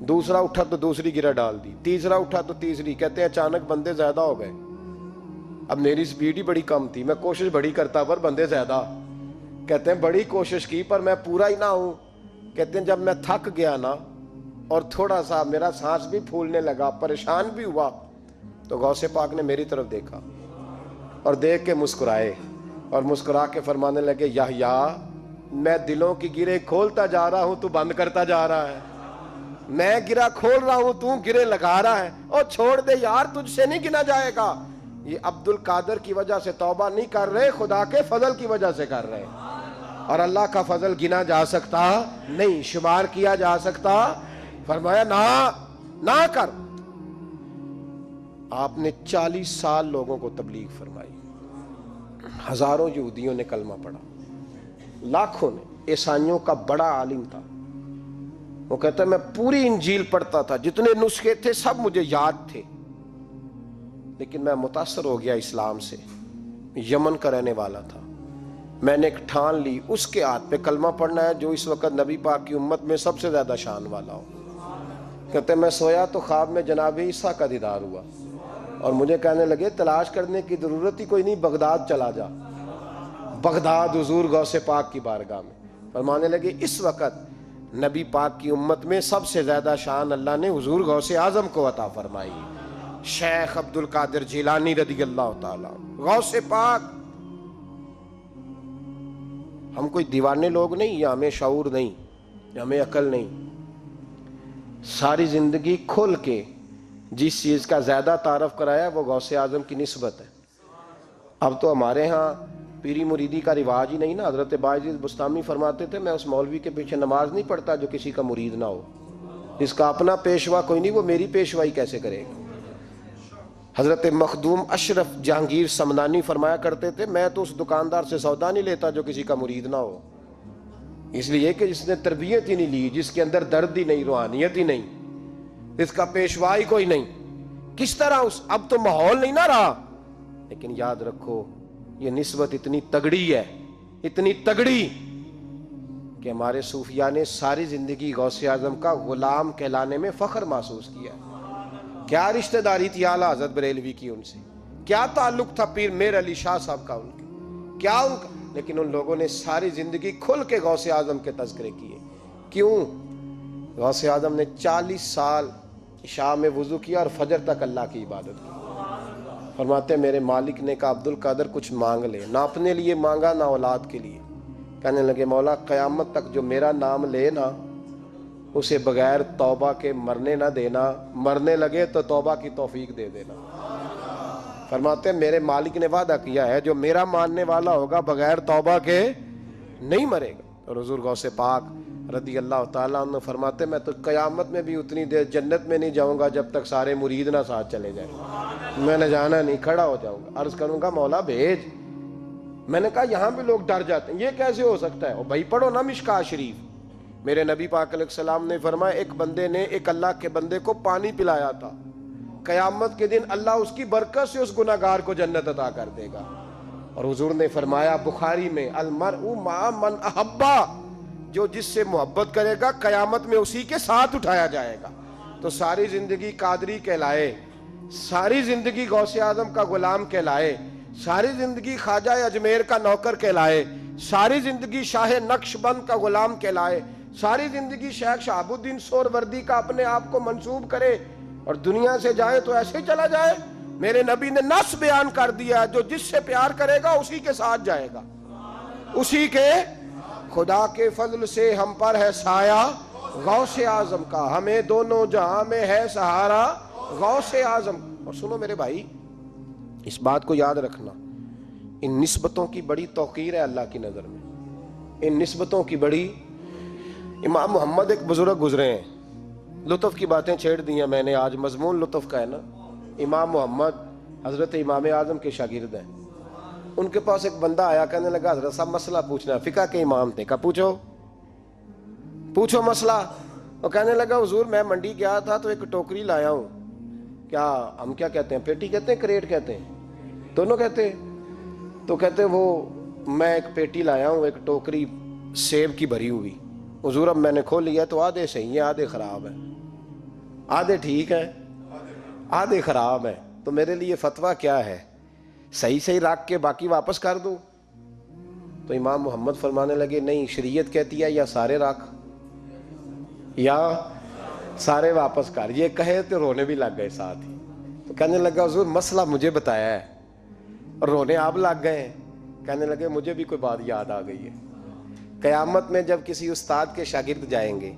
دوسرا اٹھا تو دوسری گرہ ڈال دی، تیسرا اٹھا تو تیسری، کہتے ہیں اچانک بندے زیادہ ہو گئے، اب میری سپیڈ ہی بڑی کم تھی، میں کوشش بڑی کرتا پر بندے زیادہ، کہتے ہیں بڑی کوشش کی پر میں پورا ہی نہ ہوں، کہتے ہیں جب میں تھک گیا نا اور تھوڑا سا میرا سانس بھی پھولنے لگا، پریشان بھی ہوا، تو غوث پاک نے میری طرف دیکھا اور دیکھ کے مسکرائے اور مسکرا کے فرمانے لگے، یحییٰ میں دلوں کی گرے کھولتا جا رہا ہوں، تو بند کرتا جا رہا ہے، میں گرہ کھول رہا ہوں، تو گرے لگا رہا ہے، اور چھوڑ دے یار، تجھ سے نہیں گنا جائے گا۔ یہ عبد القادر کی وجہ سے توبہ نہیں کر رہے، خدا کے فضل کی وجہ سے کر رہے، اور اللہ کا فضل گنا جا سکتا نہیں، شمار کیا جا سکتا۔ فرمایا نہ کر۔ آپ نے 40 سال لوگوں کو تبلیغ فرمائی، ہزاروں یہودیوں نے کلمہ پڑھا، لاکھوں نے، عیسائیوں کا بڑا عالم تھا، وہ کہتا ہے میں پوری انجیل پڑھتا تھا، جتنے نسخے تھے سب مجھے یاد تھے، لیکن میں متاثر ہو گیا اسلام سے، یمن کا رہنے والا تھا، میں نے ایک ٹھان لی اس کے ہاتھ پہ کلمہ پڑھنا ہے جو اس وقت نبی پاک کی امت میں سب سے زیادہ شان والا ہو۔ کہتے ہیں میں سویا تو خواب میں جناب عیسیٰ کا دیدار ہوا اور مجھے کہنے لگے تلاش کرنے کی ضرورت ہی کوئی نہیں، بغداد چلا جا، بغداد حضور غوث پاک کی بارگاہ میں، فرمانے لگے اس وقت نبی پاک کی امت میں سب سے زیادہ شان اللہ نے حضور غوث اعظم کو عطا فرمائی، شیخ عبد القادر جیلانی رضی اللہ تعالیٰ، غوث پاک۔ ہم کوئی دیوانے لوگ نہیں، یا ہمیں شعور نہیں، یا ہمیں عقل نہیں، ساری زندگی کھل کے جس چیز کا زیادہ تعارف کرایا وہ غوث اعظم کی نسبت ہے۔ اب تو ہمارے ہاں پیری مریدی کا رواج ہی نہیں نا، حضرت باعزید بستامی فرماتے تھے میں اس مولوی کے پیچھے نماز نہیں پڑھتا جو کسی کا مرید نہ ہو، جس کا اپنا پیشوا کوئی نہیں وہ میری پیشوائی کیسے کرے گا۔ حضرت مخدوم اشرف جہانگیر سمنانی فرمایا کرتے تھے میں تو اس دکاندار سے سودا نہیں لیتا جو کسی کا مرید نہ ہو، اس لیے کہ جس نے تربیت ہی نہیں لی، جس کے اندر درد ہی نہیں، روحانیت ہی نہیں، اس کا پیشوا ہی کوئی نہیں. کس طرح اب تو ماحول نہیں نہ رہا. لیکن یاد رکھو یہ نسبت اتنی تگڑی ہے، اتنی تگڑی کہ ہمارے صوفیاء نے ساری زندگی غوث اعظم کا غلام کہلانے میں فخر محسوس کیا. کیا رشتہ داری تھی اعلیٰ حضرت بریلوی کی ان سے، کیا تعلق تھا پیر میر علی شاہ صاحب کا ان کے، کیا ان کا، لیکن ان لوگوں نے ساری زندگی کھل کے غوث اعظم کے تذکرے کیے. کیوں؟ غوث اعظم نے 40 سال عشاء میں وضو کیا اور فجر تک اللہ کی عبادت کی. فرماتے میرے مالک نے کہا عبد القادر کچھ مانگ لے. نہ اپنے لیے مانگا نہ اولاد کے لیے. کہنے لگے مولا قیامت تک جو میرا نام لے نا اسے بغیر توبہ کے مرنے نہ دینا، مرنے لگے تو توبہ کی توفیق دے دینا. فرماتے میرے مالک نے وعدہ کیا ہے جو میرا ماننے والا ہوگا بغیر توبہ کے نہیں مرے گا. اور حضور غوث پاک رضی اللہ تعالیٰ عنہ فرماتے میں تو قیامت میں بھی اتنی دیر جنت میں نہیں جاؤں گا جب تک سارے مرید نہ ساتھ چلے جائیں. میں نے جانا نہیں، کھڑا ہو جاؤں گا، عرض کروں گا مولا بھیج. میں نے کہا یہاں بھی لوگ ڈر جاتے ہیں، یہ کیسے ہو سکتا ہے؟ اور بھائی پڑھو نا مشکوٰۃ شریف. میرے نبی پاک علیہ السلام نے فرمایا ایک بندے نے ایک اللہ کے بندے کو پانی پلایا تھا، قیامت کے دن اللہ اس کی برکت سے اس گناہگار کو جنت عطا کر دے گا. اور حضور نے فرمایا بخاری میں المرء مع من احبا، جو جس سے محبت کرے گا قیامت میں اسی کے ساتھ اٹھایا جائے گا. تو ساری زندگی قادری کہلائے، ساری زندگی غوث اعظم کا غلام کہلائے، ساری زندگی خواجہ اجمیر کا نوکر کہلائے، ساری زندگی شاہ نقش بند کا غلام کہلائے، ساری زندگی شیخ شہاب الدین سہروردی کا اپنے آپ کو منسوب کرے اور دنیا سے جائے تو ایسے چلا جائے. میرے نبی نے نص بیان کر دیا جو جس سے پیار کرے گا اسی کے ساتھ جائے گا، اسی کے. خدا کے فضل سے ہم پر ہے سایہ غوث اعظم کا، ہمیں دونوں جہاں میں ہے سہارا غوث اعظم. اور سنو میرے بھائی اس بات کو یاد رکھنا، ان نسبتوں کی بڑی توقیر ہے اللہ کی نظر میں، ان نسبتوں کی بڑی. امام محمد ایک بزرگ گزرے ہیں، لطف کی باتیں چھیڑ دی ہیں میں نے، آج مضمون لطف کا ہے نا. امام محمد حضرت امام اعظم کے شاگرد ہیں. ان کے پاس ایک بندہ آیا، کہنے لگا حضرت صاحب مسئلہ پوچھنا ہے. فقہ کے امام تھے. کہا پوچھو مسئلہ. وہ کہنے لگا حضور میں منڈی گیا تھا تو ایک ٹوکری لایا ہوں. کیا ہم کیا کہتے ہیں، پیٹی کہتے ہیں کریٹ کہتے ہیں؟ دونوں کہتے ہیں. تو کہتے وہ میں ایک پیٹی لایا ہوں، ایک ٹوکری سیب کی بھری ہوئی. حضور اب میں نے کھول لیا تو آدھے صحیح ہیں آدھے خراب ہیں، آدھے ٹھیک ہیں آدھے خراب ہیں. تو میرے لیے فتویٰ کیا ہے، صحیح رکھ کے باقی واپس کر دوں؟ تو امام محمد فرمانے لگے نہیں، شریعت کہتی ہے یا سارے رکھ یا سارے واپس کر. یہ کہے تو رونے بھی لگ گئے ساتھ ہی. تو کہنے لگا حضور مسئلہ مجھے بتایا ہے اور رونے آپ لگ گئے ہیں. کہنے لگے مجھے بھی کوئی بات یاد آ گئی ہے. قیامت میں جب کسی استاد کے شاگرد جائیں گے،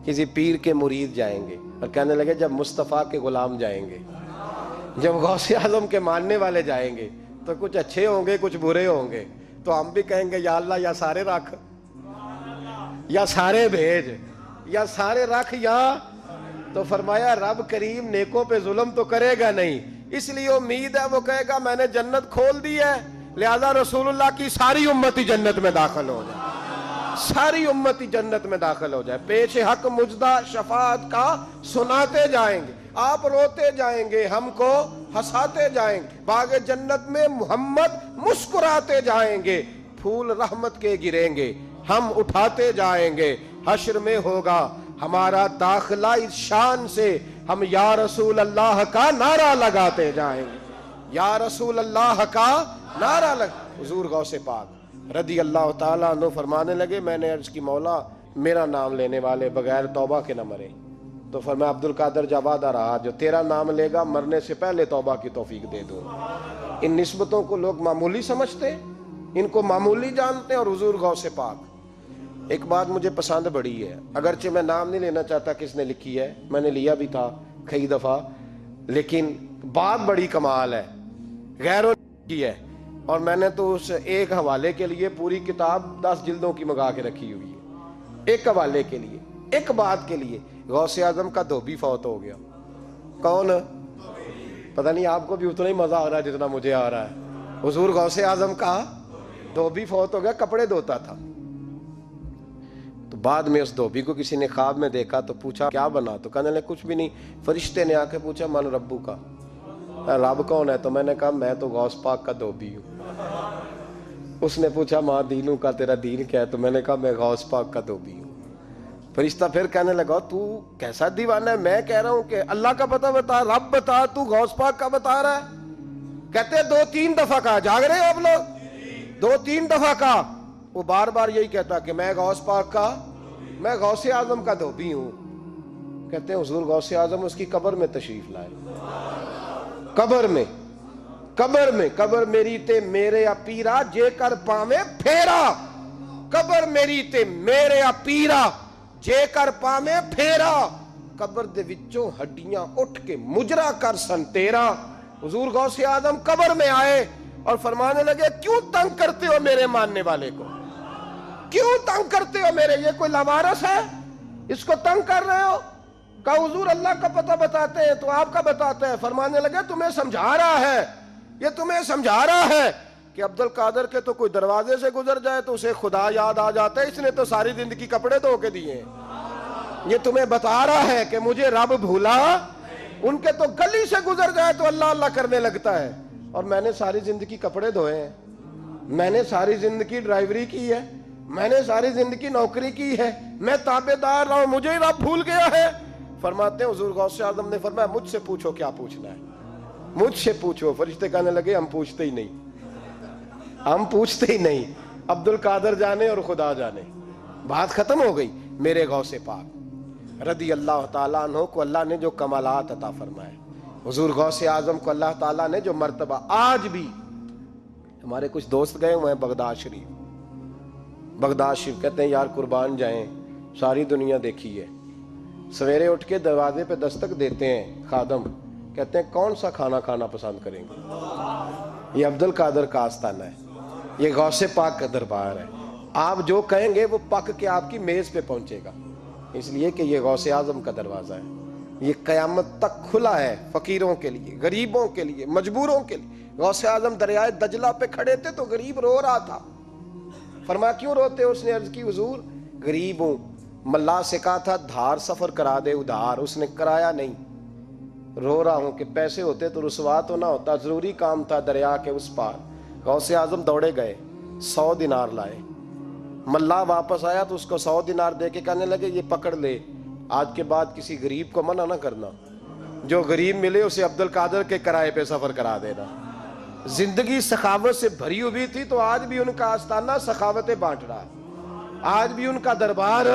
کسی پیر کے مرید جائیں گے، اور کہنے لگے جب مصطفیٰ کے غلام جائیں گے، جب غوث اعظم کے ماننے والے جائیں گے تو کچھ اچھے ہوں گے کچھ برے ہوں گے. تو ہم بھی کہیں گے یا اللہ یا سارے رکھ یا سارے بھیج یا سارے رکھ یا. تو فرمایا رب کریم نیکوں پہ ظلم تو کرے گا نہیں، اس لیے امید ہے وہ کہے گا میں نے جنت کھول دی ہے، لہذا رسول اللہ کی ساری امتی جنت میں داخل ہو جائے، ساری امتی جنت میں داخل ہو جائے. پیش حق مجدہ شفاعت کا سناتے جائیں گے، آپ روتے جائیں گے، ہم کو ہنساتے جائیں گے. باغ جنت میں محمد مسکراتے جائیں گے، پھول رحمت کے گریں گے، ہم اٹھاتے جائیں گے. حشر میں ہوگا ہمارا داخلہ اس شان سے، ہم یا رسول اللہ کا نعرہ لگاتے جائیں گے، یا رسول اللہ کا نعرہ حضور غوث پاک رضی اللہ تعالیٰ عنہ فرمانے لگے میں نے عرض کی مولا میرا نام لینے والے بغیر توبہ کے نہ مرے. تو فرمایا عبد القادر جواد رہا جو تیرا نام لے گا مرنے سے پہلے توبہ کی توفیق دے دوں. ان نسبتوں کو لوگ معمولی سمجھتے، ان کو معمولی جانتے ہیں. اور حضور غوث پاک ایک بات مجھے پسند بڑی ہے، اگرچہ میں نام نہیں لینا چاہتا کس نے لکھی ہے، میں نے لیا بھی تھا کئی دفعہ، لیکن بات بڑی کمال ہے، غیروں نے کی ہے. اور میں نے تو اس ایک حوالے کے لیے پوری کتاب 10 جلدوں کی منگا کے رکھی ہوئی ہے، ایک حوالے کے لیے، ایک بات کے لیے. غوث اعظم کا دھوبی فوت ہو گیا. کون؟ پتہ نہیں آپ کو بھی اتنا ہی مزہ آ رہا ہے جتنا مجھے آ رہا ہے. حضور غوث اعظم کا دھوبی فوت ہو گیا، کپڑے دھوتا تھا. تو بعد میں اس دھوبی کو کسی نے خواب میں دیکھا تو پوچھا کیا بنا؟ تو کہنے لگے کچھ بھی نہیں. فرشتے نے آ کے پوچھا من ربو کا، رب کون ہے؟ تو میں نے کہا میں تو غوث پاک کا دھوبی ہوں. اس نے پوچھا ماں دینوں کا، تیرا دین کیا ہے؟ تو میں نے کہا میں غوث پاک کا دھوبی ہوں. فرشتہ پھر کہنے لگا تو کیسا دیوانہ ہے، میں کہہ رہا ہوں کہ اللہ کا پتہ بتا، رب بتا، تو غوث پاک کا بتا رہا ہے. کہتے 2-3 دفعہ کہا. جاگ رہے ہو آپ لوگ؟ 2-3 دفعہ کہا. وہ بار بار یہی کہتا کہ میں غوث پاک کا، میں غوث اعظم کا دھوبی ہوں. کہتے ہیں حضور غوث اعظم اس کی قبر میں تشریف لائے. قبر میری تے میرے پیرا جے کر پاویں پھیرا. قبر میری تے میرے پیرا جے کر پاویں پھیرا. قبر دے وچوں ہڈیاں اٹھ کے مجرا کر سن تیرا. حضور غوث اعظم قبر میں آئے اور فرمانے لگے کیوں تنگ کرتے ہو میرے ماننے والے کو؟ کیوں تنگ کرتے ہو میرے؟ یہ کوئی لوارث ہے، اس کو تنگ کر رہے ہو؟ کہا حضور اللہ کا پتہ بتاتے ہیں تو آپ کا بتاتے ہیں. فرمانے لگے تمہیں سمجھا رہا ہے، یہ تمہیں سمجھا رہا ہے کہ عبد القادر کے تو کوئی دروازے سے گزر جائے تو اسے خدا یاد آ جاتا ہے، اس نے تو ساری زندگی کپڑے دھو کے دیے. یہ تمہیں بتا رہا ہے کہ مجھے رب بھولا، ان کے تو گلی سے گزر جائے تو اللہ اللہ کرنے لگتا ہے، اور میں نے ساری زندگی کپڑے دھوئے ہیں، میں نے ساری زندگی ڈرائیوری کی ہے، میں نے ساری زندگی نوکری کی ہے، میں تابعدار رہا ہوں، مجھے رب بھول گیا ہے. فرماتے ہیں حضور غوث اعظم نے فرمایا مجھ سے پوچھو کیا پوچھنا ہے، مجھ سے پوچھو. فرشتے کہنے لگے ہم پوچھتے ہی نہیں، ہم پوچھتے ہی نہیں، عبد القادر جانے اور خدا جانے. بات ختم ہو گئی. میرے غوث پاک رضی اللہ تعالیٰ عنہ کو اللہ نے جو کمالات عطا فرمائے، حضور غوث اعظم کو اللہ تعالیٰ نے جو مرتبہ، آج بھی ہمارے کچھ دوست گئے ہوئے ہیں بغداد شریف، کہتے ہیں یار قربان جائیں، ساری دنیا دیکھی ہے. سویرے اٹھ کے دروازے پہ دستک دیتے ہیں خادم، کہتے ہیں کون سا کھانا کھانا پسند کریں گے؟ یہ عبد القادر کا آستانہ ہے، یہ غوث پاک کا دربار ہے. آپ جو کہیں گے وہ پک کے آپ کی میز پہ پہنچے گا، اس لیے کہ یہ غوث اعظم کا دروازہ ہے. یہ قیامت تک کھلا ہے، فقیروں کے لیے، غریبوں کے لیے، مجبوروں کے لیے. غوث اعظم دریائے دجلہ پہ کھڑے تھے تو غریب رو رہا تھا. فرمایا کیوں روتے؟ اس نے عرض کی حضور غریب ہوں، ملا سے کہا تھا دھار سفر کرا دے ادھار، اس نے کرایا نہیں، رو رہا ہوں کہ پیسے ہوتے تو رسوا تو نہ ہوتا، ضروری کام تھا دریا کے اس پار. غوث اعظم دوڑے گئے، 100 دینار لائے. ملا واپس آیا تو اس کو 100 دینار دے کے کہنے لگے یہ پکڑ لے، آج کے بعد کسی غریب کو منع نہ کرنا، جو غریب ملے اسے عبد القادر کے کرائے پہ سفر کرا دینا. زندگی سخاوت سے بھری ہوئی تھی تو آج بھی ان کا آستانہ سخاوتیں بانٹ رہا ہے، آج بھی ان کا دربار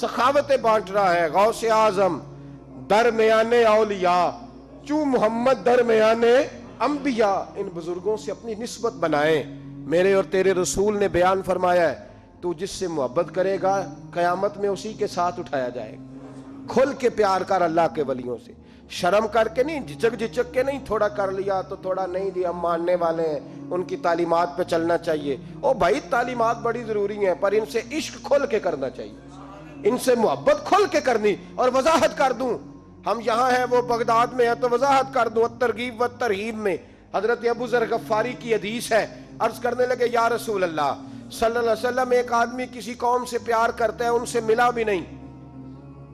سخاوتیں بانٹ رہا ہے. غوث اعظم درمیان اولیاء چوں محمد درمیان انبیاء، ان بزرگوں سے اپنی نسبت بنائیں. میرے اور تیرے رسول نے بیان فرمایا ہے تو جس سے محبت کرے گا قیامت میں اسی کے ساتھ اٹھایا جائے گا. کھل کے پیار کر اللہ کے ولیوں سے، شرم کر کے نہیں، جھجک کے نہیں، تھوڑا کر لیا تو تھوڑا نہیں دیا، ہم ماننے والے ہیں، ان کی تعلیمات پہ چلنا چاہیے. او بھائی تعلیمات بڑی ضروری ہیں پر ان سے عشق کھل کے کرنا چاہیے، ان سے محبت کھل کے کرنی. اور وضاحت کر دوں، ہم یہاں ہیں وہ بغداد میں ہیں تو وضاحت کر دوں. الترغیب والترہیب میں حضرت ابو ذر غفاری کی حدیث ہے، عرض کرنے لگے یا رسول اللہ صلی اللہ علیہ وسلم ایک آدمی کسی قوم سے پیار کرتا ہے، ان سے ملا بھی نہیں،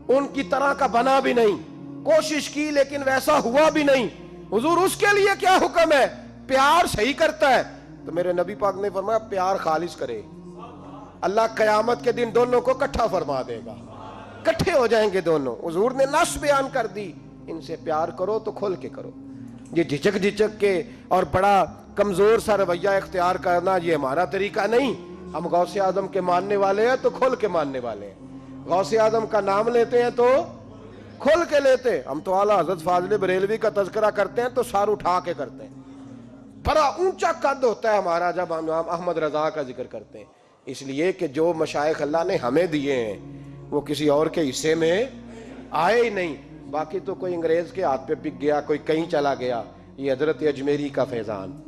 ان کی طرح کا بنا بھی نہیں، کوشش کی لیکن ویسا ہوا بھی نہیں، حضور اس کے لیے کیا حکم ہے؟ پیار صحیح کرتا ہے تو میرے نبی پاک نے فرمایا پیار خالص کرے، اللہ قیامت کے دن دونوں کو اکٹھا فرما دے گا، اکٹھے ہو جائیں گے دونوں. حضور نے نص بیان کر دی، ان سے پیار کرو تو کھل کے کرو. یہ جھجک کے اور بڑا کمزور سا رویہ اختیار کرنا یہ ہمارا طریقہ نہیں. ہم غوث اعظم کے ماننے والے ہیں تو کھل کے ماننے والے ہیں، غوث اعظم کا نام لیتے ہیں تو کھل کے لیتے. ہم تو اعلیٰ حضرت فاضل بریلوی کا تذکرہ کرتے ہیں تو سار اٹھا کے کرتے ہیں، بڑا اونچا قد ہوتا ہے ہمارا جب ہم احمد رضا کا ذکر کرتے ہیں، اس لیے کہ جو مشائخ اللہ نے ہمیں دیے ہیں وہ کسی اور کے حصے میں آئے ہی نہیں. باقی تو کوئی انگریز کے ہاتھ پہ بک گیا، کوئی کہیں چلا گیا. یہ حضرت اجمیری کا فیضان،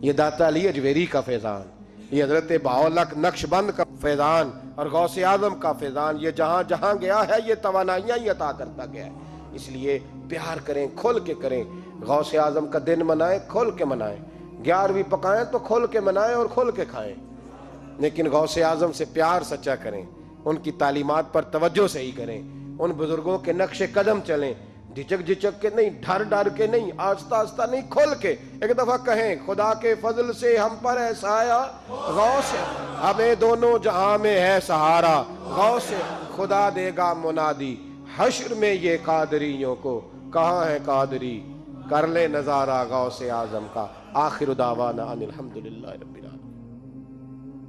یہ داتا علی اجمیری کا فیضان، یہ حضرت بہاءاللہ نقش بند کا فیضان اور غوث اعظم کا فیضان، یہ جہاں جہاں گیا ہے یہ توانائیاں ہی عطا کرتا گیا ہے. اس لیے پیار کریں، کھل کے کریں. غوث اعظم کا دن منائیں، کھل کے منائیں. 11ویں پکائیں تو کھل کے منائیں اور کھل کے کھائیں، لیکن غوث اعظم سے پیار سچا کریں. ان کی تعلیمات پر توجہ سے ہی کریں، ان بزرگوں کے نقش قدم چلیں، جھجک جھجک کے نہیں، ڈر ڈر کے نہیں، آہستہ آہستہ نہیں، کھل کے ایک دفعہ کہیں خدا کے فضل سے ہم پر ہے سایہ غوث، ہمیں دونوں جہاں میں ہے سہارا غوث، خدا دے گا منادی حشر میں یہ قادریوں کو، کہاں ہے قادری کر لے نظارہ غوث اعظم کا۔ آخر دعوانا ان الحمدللہ رب العالمین۔